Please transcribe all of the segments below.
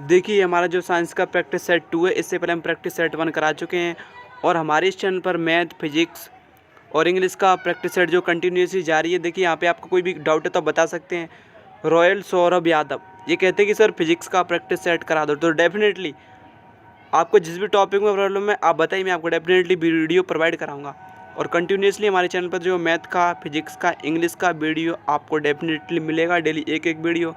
देखिए हमारा जो साइंस का प्रैक्टिस सेट 2 है, इससे पहले हम प्रैक्टिस सेट 1 करा चुके हैं और हमारे इस चैनल पर मैथ, फिजिक्स और इंग्लिश का प्रैक्टिस सेट जो कंटिन्यूसली जारी है। देखिए यहाँ पे आपको कोई भी डाउट है तो आप बता सकते हैं। रॉयल सौरभ यादव ये कहते हैं कि सर फिजिक्स का प्रैक्टिस सेट करा दो, तो डेफिनेटली आपको जिस भी टॉपिक में प्रॉब्लम है आप बताइए, मैं आपको डेफिनेटली वीडियो प्रोवाइड कराऊंगा। और कंटिन्यूसली हमारे चैनल पर जो मैथ का, फिजिक्स का, इंग्लिश का वीडियो आपको डेफिनेटली मिलेगा। डेली एक एक वीडियो,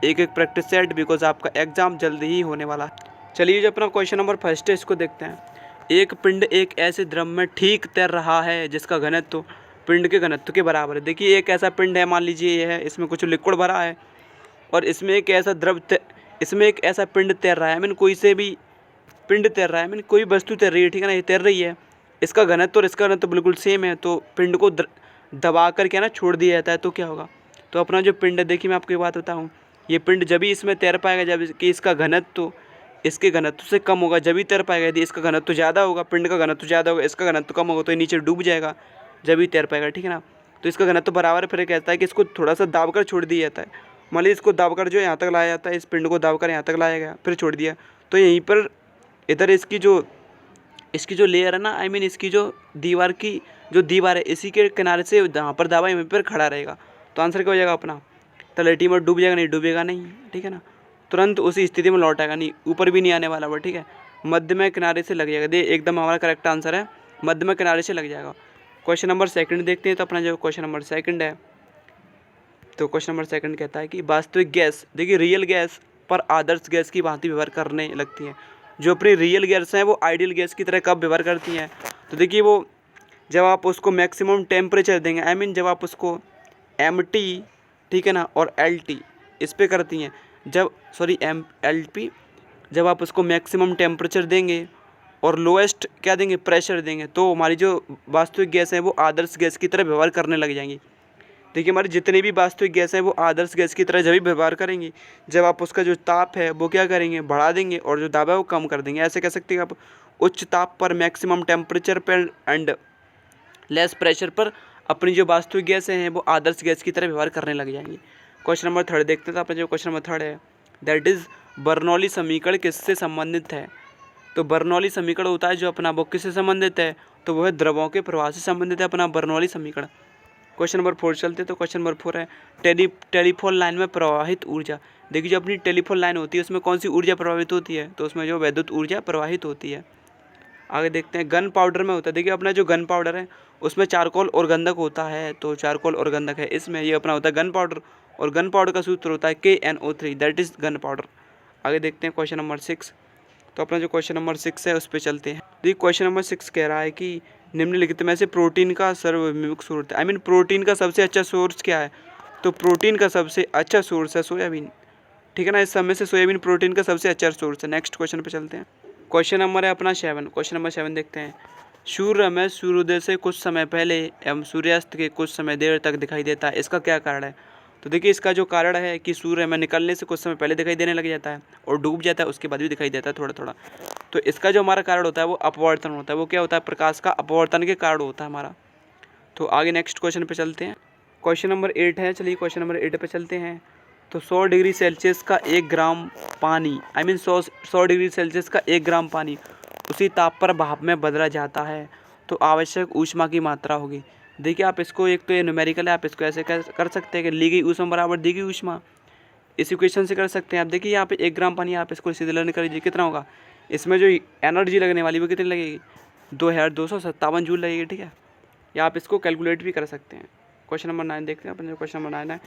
एक एक प्रैक्टिस सेट, बिकॉज आपका एग्जाम जल्दी ही होने वाला है। चलिए जो अपना क्वेश्चन नंबर फर्स्ट है इसको देखते हैं। एक पिंड एक ऐसे द्रव में ठीक तैर रहा है जिसका घनत्व पिंड के घनत्व के बराबर है। देखिए एक ऐसा पिंड है, मान लीजिए ये है, इसमें कुछ लिक्विड भरा है और इसमें एक ऐसा इसमें एक ऐसा पिंड तैर रहा है। मीन कोई से भी पिंड तैर रहा है, मीन कोई वस्तु तैर रही है, ठीक है ना, ये तैर रही है। इसका घनत्व और इसका घनत्व बिल्कुल सेम है, तो पिंड को दबा कर क्या ना छोड़ दिया जाता है, तो क्या होगा। तो अपना जो पिंड है, देखिए मैं आपको एक बात बताऊँ, ये पिंड जब भी इसमें तैर पाएगा जब कि इसका घनत्व इसके घनत्व से कम होगा, जब भी तैर पाएगा। यदि इसका घनत्व ज़्यादा होगा, पिंड का घनत्व ज़्यादा होगा, इसका घनत्व कम होगा, तो ये नीचे डूब जाएगा, जब भी तैर पाएगा, ठीक है ना। तो इसका घनत्व बराबर है, फिर कहता है कि इसको थोड़ा सा दाब कर छोड़ दिया जाता है। मान लीजिए इसको दाब कर जो यहाँ तक लाया जाता है, इस पिंड को दाब कर यहाँ तक लाया गया, फिर छोड़ दिया, तो यहीं पर इधर इसकी जो लेयर है ना, आई मीन इसकी जो दीवार है, इसी के किनारे से जहाँ पर दाबा वहीं पर खड़ा रहेगा। तो आंसर क्या हो जाएगा अपना, तलहटी में डूब जाएगा, नहीं डूबेगा नहीं, ठीक है ना, तुरंत उसी स्थिति में लौट आएगा, नहीं ऊपर भी नहीं आने वाला वो, ठीक है। मध्य में किनारे से लग जाएगा, दे एकदम हमारा करेक्ट आंसर है, मध्य में किनारे से लग जाएगा। क्वेश्चन नंबर सेकंड देखते हैं। तो अपना जो क्वेश्चन नंबर सेकंड है, तो क्वेश्चन नंबर सेकंड कहता है कि वास्तविक गैस, देखिए रियल गैस पर आदर्श गैस की भांति व्यवहार करने लगती हैं। जो अपनी रियल गैस हैं वो आइडियल गैस की तरह कब व्यवहार करती हैं, तो देखिए वो जब आप उसको मैक्सिमम टेम्परेचर देंगे, आई मीन जब आप उसको MT, ठीक है ना, और LT इस पे करती हैं, जब LP, जब आप उसको मैक्सिमम टेम्परेचर देंगे और लोएस्ट क्या देंगे, प्रेशर देंगे, तो हमारी जो वास्तविक गैस है वो आदर्श गैस की तरह व्यवहार करने लग जाएंगी। देखिए हमारी जितनी भी वास्तविक गैस हैं वो आदर्श गैस की तरह जब भी व्यवहार करेंगी जब आप उसका जो ताप है वो क्या करेंगे, बढ़ा देंगे, और जो दाब है वो कम कर देंगे। ऐसे कह सकते हैं आप, उच्च ताप पर मैक्सिमम टेम्परेचर पर एंड लेस प्रेशर पर अपनी जो वास्तविक गैसें हैं वो आदर्श गैस की तरह व्यवहार करने लग जाएंगी। क्वेश्चन नंबर थर्ड देखते हैं। तो अपना जो क्वेश्चन नंबर थर्ड है, दैट इज़ बर्नौली समीकरण किससे संबंधित है। तो बर्नौली समीकरण होता है जो अपना वो किससे संबंधित है, तो वह द्रवों के प्रवाह से संबंधित है अपना बर्नौली समीकरण। क्वेश्चन नंबर 4 चलते हैं। तो क्वेश्चन नंबर 4 है, टेलीफोन लाइन में प्रवाहित ऊर्जा। देखिए जो अपनी टेलीफोन लाइन होती है उसमें कौन सी ऊर्जा प्रवाहित होती है, तो उसमें जो विद्युत ऊर्जा प्रवाहित होती है। आगे देखते हैं, गन पाउडर में होता है। देखिए अपना जो गन पाउडर है उसमें चारकोल और गंधक होता है, तो चारकोल और गंधक है इसमें, ये अपना होता है गन पाउडर, और गन पाउडर का सूत्र होता है KNO3, that is gonna powder. आगे देखते हैं क्वेश्चन नंबर 6। तो अपना जो क्वेश्चन नंबर 6 है उस पर चलते हैं। देखिए क्वेश्चन नंबर 6 कह रहा है कि निम्नलिखित में से प्रोटीन का सर्वविमुख स्रोत, आई मीन प्रोटीन का सबसे अच्छा सोर्स क्या है, तो प्रोटीन का सबसे अच्छा सोर्स है सोयाबीन, ठीक है ना। इस समय से सोयाबीन प्रोटीन का सबसे अच्छा सोर्स है। नेक्स्ट क्वेश्चन पे चलते हैं। क्वेश्चन नंबर है अपना 7। क्वेश्चन नंबर 7 देखते हैं, सूर्य हमें सूर्योदय से कुछ समय पहले एवं सूर्यास्त के कुछ समय देर तक दिखाई देता है, इसका क्या कारण है। तो देखिए इसका जो कारण है कि सूर्य हमें निकलने से कुछ समय पहले दिखाई देने लग जाता है और डूब जाता है उसके बाद भी दिखाई देता है थोड़ा थोड़ा। तो इसका जो हमारा कारण होता है वो अपवर्तन होता है, वो क्या होता है, प्रकाश का अपवर्तन के कारण होता है हमारा। तो आगे नेक्स्ट क्वेश्चन पे चलते हैं। क्वेश्चन नंबर 8 है, चलिए क्वेश्चन नंबर 8 पे चलते हैं। तो 100 डिग्री सेल्सियस का 1 ग्राम पानी, आई मीन 100 डिग्री सेल्सियस का 1 ग्राम पानी उसी ताप पर भाप में बदला जाता है, तो आवश्यक ऊष्मा की मात्रा होगी। देखिए आप इसको, एक तो ये न्यूमेरिकल है, आप इसको ऐसे कर सकते हैं कि ली गई ऊष्मा बराबर दी गई ऊष्मा, इस इक्वेशन से कर सकते हैं आप। देखिए यहाँ पे 1 ग्राम पानी, आप इसको सीधे लर्न कर लीजिए कितना होगा, इसमें जो एनर्जी लगने वाली वो कितनी लगेगी, 2257 जूल लगेगी, ठीक है। या आप इसको कैलकुलेट भी कर सकते हैं। क्वेश्चन नंबर 9 देखते हैं। अपन जो क्वेश्चन नंबर 9 है,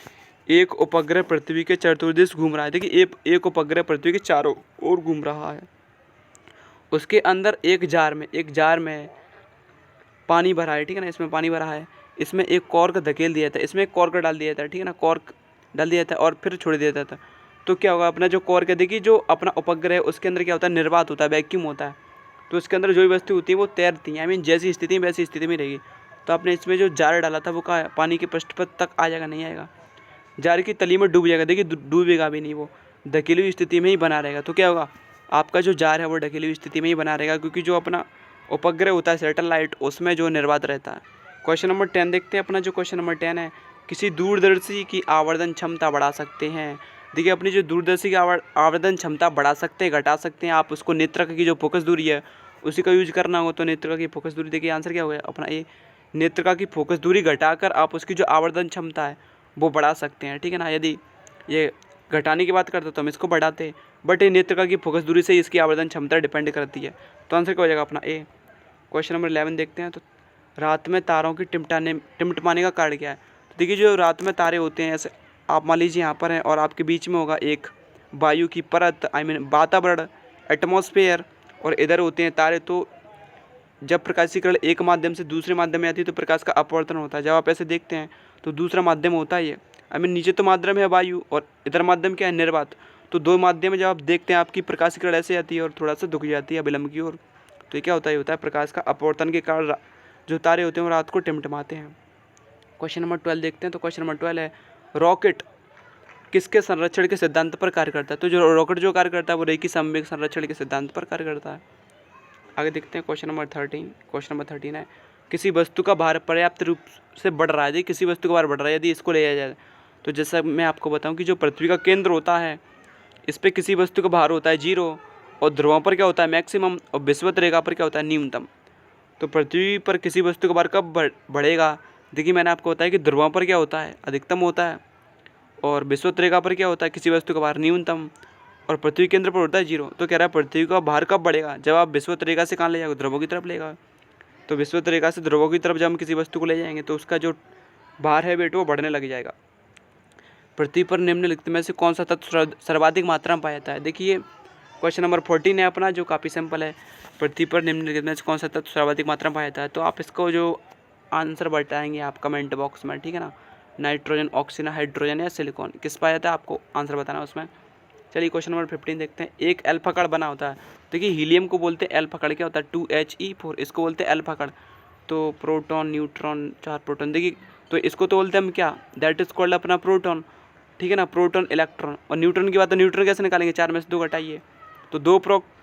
एक उपग्रह पृथ्वी के चतुर्दिश घूम रहा है। देखिए एक उपग्रह पृथ्वी के चारों ओर घूम रहा है, उसके अंदर एक जार में पानी भरा है, ठीक है ना, इसमें पानी भरा है, इसमें एक कॉर्क धकेल दिया था, इसमें एक कॉर्क डाल दिया था, ठीक है ना, कॉर्क डाल दिया था और फिर छोड़ दिया था। तो क्या होगा, अपना जो कॉर्क है, देखिए जो अपना उपग्रह है उसके अंदर क्या होता है, निर्वात होता है, वैक्यूम होता है, तो उसके अंदर जो भी वस्तु होती है वो तैरती है, आई मीन जैसी स्थिति में वैसी स्थिति में रहेगी। तो आपने इसमें जो जार डाला था वो कहाँ पानी के पृष्ठ पर तक आ जाएगा, नहीं आएगा, जार की तली में डूब जाएगा। देखिए डूबेगा भी नहीं, वो ढकेली हुई स्थिति में ही बना रहेगा। तो क्या होगा, आपका जो जार है वो ढकेली हुई स्थिति में ही बना रहेगा, क्योंकि जो अपना उपग्रह होता है सैटेलाइट उसमें जो निर्वात रहता है। क्वेश्चन नंबर 10 देखते हैं। अपना जो क्वेश्चन नंबर 10 है, किसी दूरदर्शी की आवर्धन क्षमता बढ़ा सकते हैं देखिए अपनी जो दूरदर्शी की आवेदन क्षमता बढ़ा सकते हैं, घटा सकते हैं। आप उसको नेत्रक की जो फोकस दूरी है उसी का यूज करना हो तो नेत्रिका की फोकस दूरी, देखिए आंसर क्या हो गया अपना ए। नेत्रिका की फोकस दूरी घटाकर आप उसकी जो आवर्धन क्षमता है वो बढ़ा सकते हैं, ठीक है ना। यदि ये घटाने की बात करते तो हम इसको बढ़ाते हैं, बट ये नेत्रिका की फोकस दूरी से इसकी आवर्धन क्षमता डिपेंड करती है। तो आंसर क्या हो जाएगा अपना ए। क्वेश्चन नंबर 11 देखते हैं। तो रात में तारों की टिमटिमाने का कारण क्या है। तो देखिए जो रात में तारे होते हैं, ऐसे आप मान लीजिए यहाँ पर हैं और आपके बीच में होगा एक वायु की परत, आई मीन वातावरण, एटमॉस्फेयर, और इधर होते हैं तारे। तो जब प्रकाशीय किरण एक माध्यम से दूसरे माध्यम में आती है तो प्रकाश का अपवर्तन होता है। जब आप ऐसे देखते हैं तो दूसरा माध्यम होता है ये, आई मीन नीचे तो माध्यम है वायु और इधर माध्यम क्या है, निर्वात। तो दो माध्यम में जब आप देखते हैं आपकी प्रकाशीय किरण ऐसे आती है और थोड़ा सा झुक जाती है विलंब की ओर, तो ये क्या होता है, होता है प्रकाश का अपवर्तन के कारण जो तारे होते हैं वो रात को टिमटिमाते हैं। क्वेश्चन नंबर 12 देखते हैं। तो क्वेश्चन नंबर 12 है, रॉकेट किसके संरक्षण के सिद्धांत पर कार्य करता है। तो जो रॉकेट जो कार्य करता है वो रेखीय समवेग संरक्षण के सिद्धांत पर कार्य करता है। आगे देखते हैं क्वेश्चन नंबर 13। क्वेश्चन नंबर 13 है, किसी वस्तु का भार पर्याप्त रूप से बढ़ रहा है। यदि किसी वस्तु का भार बढ़ रहा है, यदि इसको ले जाया जाए तो जैसा मैं आपको बताऊं कि जो पृथ्वी का केंद्र होता है इस पर किसी वस्तु का भार होता है 0, और ध्रुवों पर क्या होता है मैक्सिमम, और विषुवत रेखा पर क्या होता है न्यूनतम। तो पृथ्वी पर किसी वस्तु का भार कब बढ़ेगा, देखिए मैंने आपको बताया कि ध्रुवों पर क्या होता है अधिकतम होता है, और विषुवत रेखा पर क्या होता है किसी वस्तु का भार न्यूनतम, और पृथ्वी केंद्र पर होता है 0। तो कह रहा है पृथ्वी का भार कब बढ़ेगा, जब आप विषुवत रेखा से कहाँ ले जाओगे, ध्रुवों की तरफ लेगा। तो विषुवत रेखा से ध्रुवों की तरफ जब हम किसी वस्तु को ले जाएंगे तो उसका जो भार है बेटो वो बढ़ने लग जाएगा। पृथ्वी पर निम्नलिखित में से कौन सा तत्व सर्वाधिक मात्रा में पाया जाता है। देखिए क्वेश्चन नंबर 14 है अपना, जो काफ़ी सिंपल है। पृथ्वी पर निम्नलिखित में से कौन सा तत्व सर्वाधिक मात्रा में पाया जाता है। तो आप इसको जो आंसर बताएंगे आप कमेंट बॉक्स में, ठीक है ना। नाइट्रोजन, ऑक्सीजन, हाइड्रोजन या सिलिकॉन, किस पाया जाता है आपको आंसर बताना है उसमें। चलिए क्वेश्चन नंबर 15 देखते हैं। एक अल्फा कण बना होता है। देखिए हीलियम को बोलते हैं अल्फा कण, क्या होता है 2He4, इसको बोलते हैं अल्फा कण। तो प्रोटॉन, न्यूट्रॉन, 4 प्रोटॉन, देखिए तो इसको तो बोलते हैं हम क्या, दैट इज कॉल्ड अपना प्रोटॉन, ठीक है ना। प्रोटॉन, इलेक्ट्रॉन, और न्यूट्रॉन की बात, तो न्यूट्रॉन कैसे निकालेंगे, 4 में से 2 घटाइए, तो 2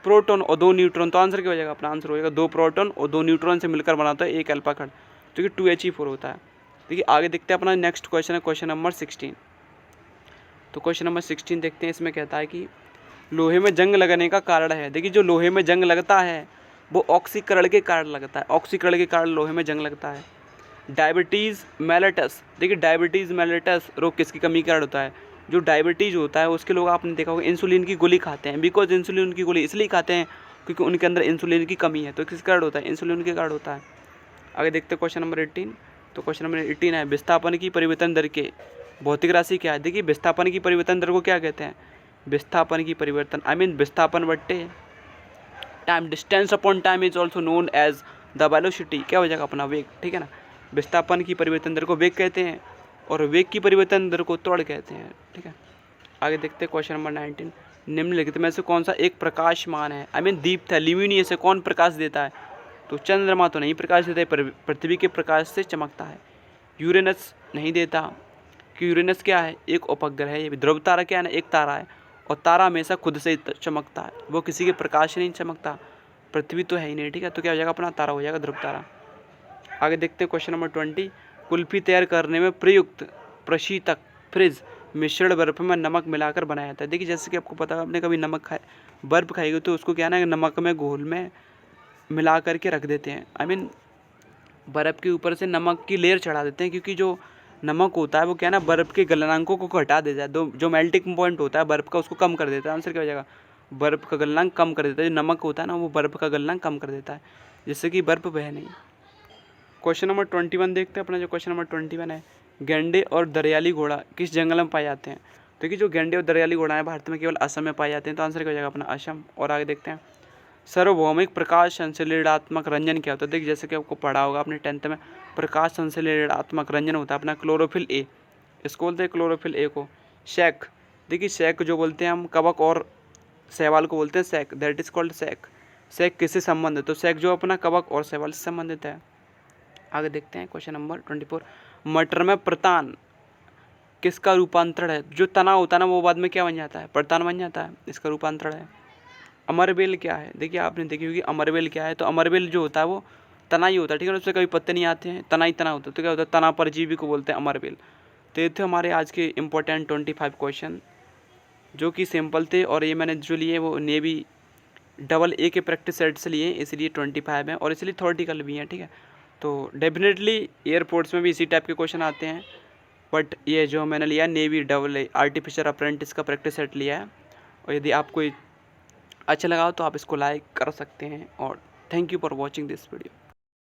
प्रोटॉन और 2 न्यूट्रॉन। तो आंसर क्या हो जाएगा अपना, आंसर हो जाएगा 2 प्रोटॉन और 2 न्यूट्रॉन से मिलकर बनाता है एक अल्फा कण, जो कि 2He4 होता है। देखिए आगे देखते हैं अपना नेक्स्ट क्वेश्चन है क्वेश्चन नंबर 16। तो क्वेश्चन नंबर 16 देखते हैं। इसमें कहता है कि लोहे में जंग लगने का कारण है। देखिए जो लोहे में जंग लगता है वो ऑक्सीकरण के कारण लगता है, ऑक्सीकरण के कारण लोहे में जंग लगता है। डायबिटीज़ मेलिटस, देखिए डायबिटीज़ मेलिटस रोग किसकी कमी के कारण होता है। जो डायबिटीज़ होता है उसके लोग आपने देखा होगा इंसुलिन की गोली खाते हैं, बिकॉज इंसुलिन की गोली इसलिए खाते हैं क्योंकि उनके अंदर इंसुलिन की कमी है। तो किस कारण होता है, इंसुलिन के कारण होता है। आगे देखते हैं क्वेश्चन नंबर 18। तो क्वेश्चन नंबर 18 है, विस्थापन की परिवर्तन दर के भौतिक राशि क्या है। देखिए विस्थापन की परिवर्तन दर को क्या कहते हैं, विस्थापन की परिवर्तन, आई मीन विस्थापन बट्टे time, distance upon time is also known as the velocity, क्या हो जाएगा अपना वेग, ठीक है ना। विस्थापन की परिवर्तन दर को वेग कहते हैं और वेग की परिवर्तन दर को त्वरण कहते हैं, ठीक है। आगे देखते हैं क्वेश्चन नंबर 19। निम्नलिखित में से कौन सा एक प्रकाशमान है, आई मीन दीप्त है, ल्यूमिनियस है, कौन प्रकाश देता है। तो चंद्रमा तो नहीं प्रकाश देता है, पृथ्वी के प्रकाश से चमकता है। यूरेनस नहीं देता, कि यूरेनस क्या है, एक उपग्रह है। ये ध्रुव तारा क्या है ना, एक तारा है, और तारा हमेशा खुद से चमकता है, वो किसी के प्रकाश से नहीं चमकता। पृथ्वी तो है ही नहीं, ठीक है। तो क्या हो जाएगा अपना, तारा हो जाएगा ध्रुव तारा। आगे देखते हैं क्वेश्चन नंबर 20। कुल्फी तैयार करने में प्रयुक्त प्रशीतक फ्रिज मिश्रण बर्फ में नमक मिलाकर बनाया जाता है। देखिए जैसे कि आपको पता है, आपने कभी नमक खाए, बर्फ खाएगी तो उसको क्या ना नमक में घोल में मिला करके रख देते हैं, आई मीन बर्फ़ के ऊपर से नमक की लेयर चढ़ा देते हैं, क्योंकि जो नमक होता है वो क्या है ना बर्फ़ के गलनांकों को घटा देता है। जो मेल्टिंग पॉइंट होता है बर्फ़ का उसको कम कर देता है। आंसर क्या हो जाएगा, बर्फ़ का गलनांक कम कर देता है। जो नमक होता है ना वो बर्फ़ का गलनांक कम कर देता है, जिससे कि बर्फ़ बहे नहीं। क्वेश्चन नंबर 21 देखते हैं अपना। जो क्वेश्चन नंबर 21 है, गेंडे और दरियाली घोड़ा किस जंगल में पाए जाते हैं। तो कि जो गेंडे और दरियाली घोड़ा है भारत में केवल असम में पाए जाते हैं। तो आंसर क्या हो जाएगा अपना, असम। और आगे देखते हैं, सार्वभौमिक प्रकाश संश्लेषणात्मक रंजन क्या होता है। देखिए जैसे कि आपको पढ़ा होगा अपने 10th में, प्रकाश संश्लेषणात्मक रंजन होता है अपना क्लोरोफिल ए, इसको बोलते हैं क्लोरोफिल ए को। शैक, देखिए शैक जो बोलते हैं हम कवक और शैवाल को बोलते हैं शैक, दैट इज कॉल्ड शैक। शैक किससे संबंधित, तो शैक जो अपना कवक और शैवाल से संबंधित है। आगे देखते हैं क्वेश्चन नंबर 24। मटर में प्रतान किसका रूपांतरण है। जो तना होता है ना वो बाद में क्या बन जाता है, प्रतान बन जाता है, इसका रूपांतरण है। अमरबेल क्या है, देखिए आपने देखी होगी अमरबेल क्या है। तो अमरबेल जो होता है वो तना ही होता है, ठीक है ना, उससे कभी पत्ते नहीं आते हैं, तना ही तना होता है। तो क्या होता है, तना परजीवी को बोलते हैं अमरबेल। तो ये थे हमारे आज के इंपॉर्टेंट 25 क्वेश्चन। जो कि सिंपल थे, और ये मैंने जो लिए वो नेवी AA के प्रैक्टिस सेट से लिए, इसलिए 25 हैं और इसलिए थ्योरेटिकल भी हैं, ठीक है। तो डेफिनेटली एयरपोर्ट्स में भी इसी टाइप के क्वेश्चन आते हैं, बट ये जो मैंने लिया नेवी AA आर्टिफिशियल अप्रेंटिस का प्रैक्टिस सेट लिया है। और यदि आपको अच्छा लगा तो आप इसको लाइक कर सकते हैं, और thank you for watching this video.